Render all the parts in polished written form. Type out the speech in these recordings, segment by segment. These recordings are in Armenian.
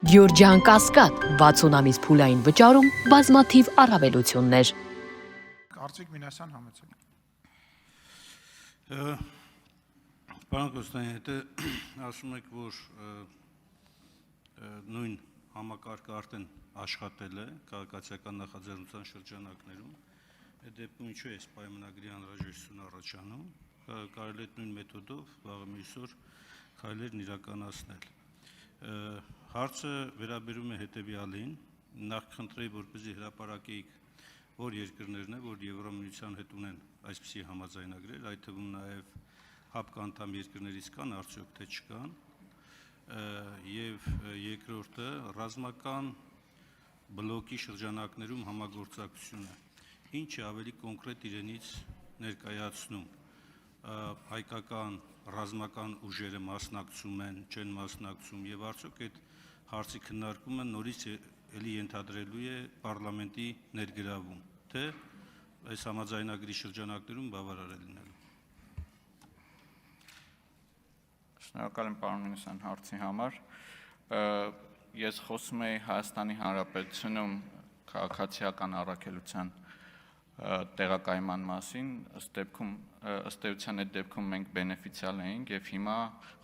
Գյորջյան Կասկադ 60 ամիս փուլային վճարում բազմաթիվ առավելություններ։ Կարծիք Մինասյան համեցեք։ Պարոն Կոստանյան, եթե ասում եք, որ նույն համակարգը արդեն աշխատել է քաղաքացիական նախաձեռնության շրջանակներում, այդ դեպքում ինչու է այս պայմանագրի անհրաժեշտություն առաջանում, կարելի է նույն մեթոդով վաղը մյուս օր քայլերն իրականացնել։ Հարցը վերաբերում է հետևյալին, նախ խնդրեի, որպեսզի հրապարակեիք, որ երկրներն է, որ Եվրամիության հետ ունեն այսպիսի համաձայնագրեր, այդ թվում նաև ՀԱՊԿ անդամ երկրներից կան, արդյոք թե չկան, եւ երկրորդը ռազմական բլոկի շրջանակներում համագործակցությունը, ինչ է ավելի կոնկրետ իրենից ներկայացնում, հայկական ռազմական ուժերը մասնակցում են, չեն մասնակցում եւ արդյոք այդ հարցի քննարկումը նորից էլի ենթադրելու է պարլամենտի ներգրավում, թե այս համաձայնագրի շրջանակներում բավարար է լինելու։ Շնորհակալ եմ պարոն Մինասյան հարցի համար։ Ես խոսում եի Հայաստանի Հանրապետությունում քաղաքացիական առաքելության տեղակայման մասին, ըստ էության այդ դեպքում մենք բենեֆիցիալ էինք եւ հիմա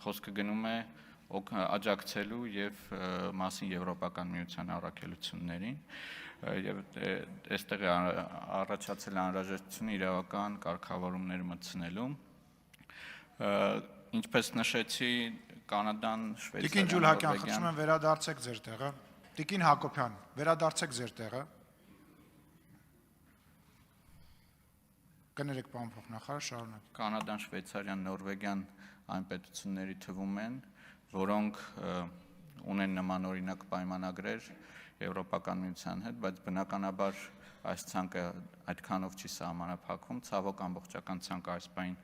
խոսքը գնում է աջակցելու եւ մասին Եվրոպական միության առաքելություններին եւ այստեղ է առաջացել անհրաժեշտությունը իրավական կարգավորումներ մտցնելու։ Ինչպես նշեցի, Կանադան, Շվեյցարիան, Տիկին Ջուլհակյան, խնդրում եմ վերադարձեք ձեր տեղը։ Տիկին Հակոբյան, վերադարձեք ձեր տեղը։ Կներեք պարոն փոխնախարար, շարունակեք։ Կանադան, Շվեյցարիան, Նորվեգիան այն պետությունների թվում են, որոնք ունեն նմանօրինակ պայմանագրեր Եվրոպական միության հետ, բայց բնականաբար այս ցանկը այդքանով չի սահմանափակվում, ցավոք ամբողջական ցանկը այս պայն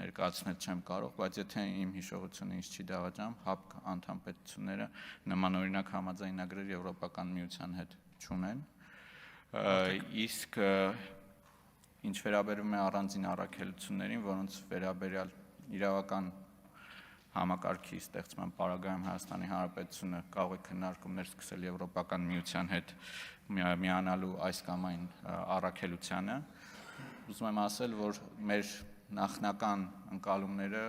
ներկայացնել չեմ կարող, բայց եթե իմ հիշողությունը ինձ չի դավաճանում, ՀԱՊԿ անդամ պետությունները նմանօրինակ համաձայնագրեր Եվրոպական միության հետ չունեն, իսկ ինչ վերաբերում է առանձին առաքելություններին, որոնց վերաբերյալ իրավական համակարգի ստեղծման պարագայում Հայաստանի Հանրապետությունը կարող է քննարկումներ սկսել Եվրոպական միության հետ միանալու այս կամ այն առաքելությանը, ուզում եմ ասել, որ մեր նախնական ընկալումները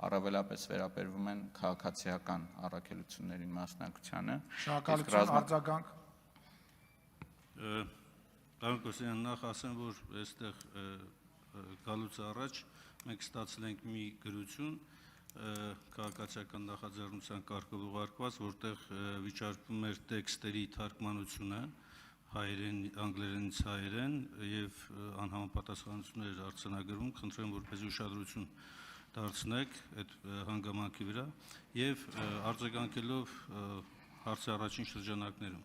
առավելապես վերաբերվում են քաղաքացիական առաքելություններին մասնակցությանը։ Շնորհակալություն, արձագանք։ Պարոն Կոստանյան, նախ ասեմ, որ այստեղ գալուց առաջ մենք ստացել ենք մի գրություն քաղաքացիական նախաձեռնության կարգով ուղարկված, որտեղ վիճարկվում էր տեքստերի թարգմանությունը հայերեն, անգլերենից հայերեն եւ անհամապատասխանություններ արձանագրվում, խնդրեմ, որպեսզի ուշադրություն դարձնեք այդ հանգամանքի վրա եւ արձագանքելով հարցի առաջին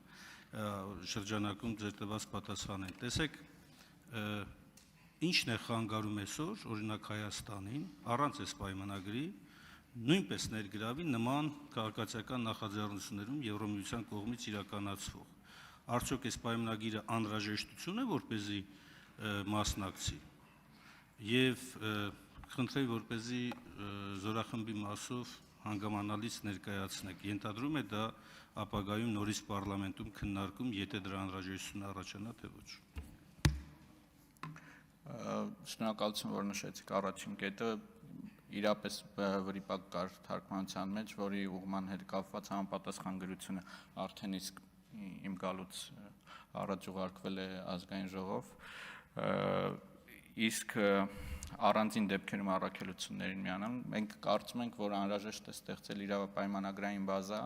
շրջանակում ձեր տված պատասխանին։ Տեսեք, ինչն է խանգարում այսօր, օրինակ Հայաստանին, առանց այս պայմանագրի նույնպես ներգրավի նման քաղաքացիական նախաձեռնություններում Եվրամիության կողմից իրականացվող։ Արդյոք այս պայմանագիրը անհրաժեշտություն է, որպեսզի մասնակցի եւ խնդրեի, որպեսզի զորախմբի մասով հանգամանալից ներկայացնեք։ Ենթադրում է դա ապագայում նորից պարլամենտում քննարկում, եթե դրա անհրաժեշտություն առաջանա, թե ոչ։ Շնորհակալություն, որ նշեցիք առաջին կետը, իրապես վրիպակ կար թարգմանության մեջ, որի ուղղման հետ կապված համապատասխան գրությունը արդեն իսկ իմ գալուց առաջ ուղարկվել է ազգային ժողով, իսկ առանձին դեպքերում առաքելություններին միանալ, մենք կարծում ենք, որ անհրաժեշտ է ստեղծել իրավապայմանագրային բազա,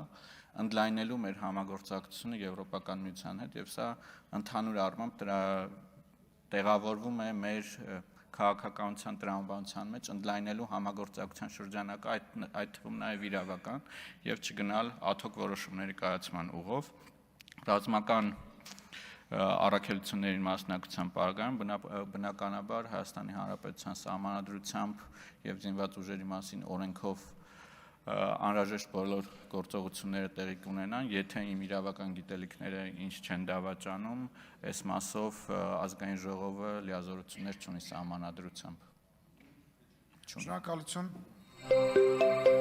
ընդլայնելու մեր համագործակցությունը Եվրոպական միության հետ եւ սա ընդհանուր առմամբ տեղավորվում է մեր քաղաքականության տրամաբանության մեջ ընդլայնելու համագործակցության շրջանակը, այդ թվում նաև իրավական եւ չգնալ ad-hoc որոշումների կայացման ուղով ռազմական առաքելությունների մասնակցության պարագայում բնականաբար Հայաստանի Հանրապետության սահմանադրությամբ եւ զինված ուժերի մասին օրենքով անհրաժեշտ բոլոր գործողությունները տեղի կունենան, եթե իմ իրավական գիտելիքները ինչ չեն դավաճանում, այս մասով ազգային ժողովը լիազորություններ չունի սահմանադրությամբ։ Շնորհակալություն։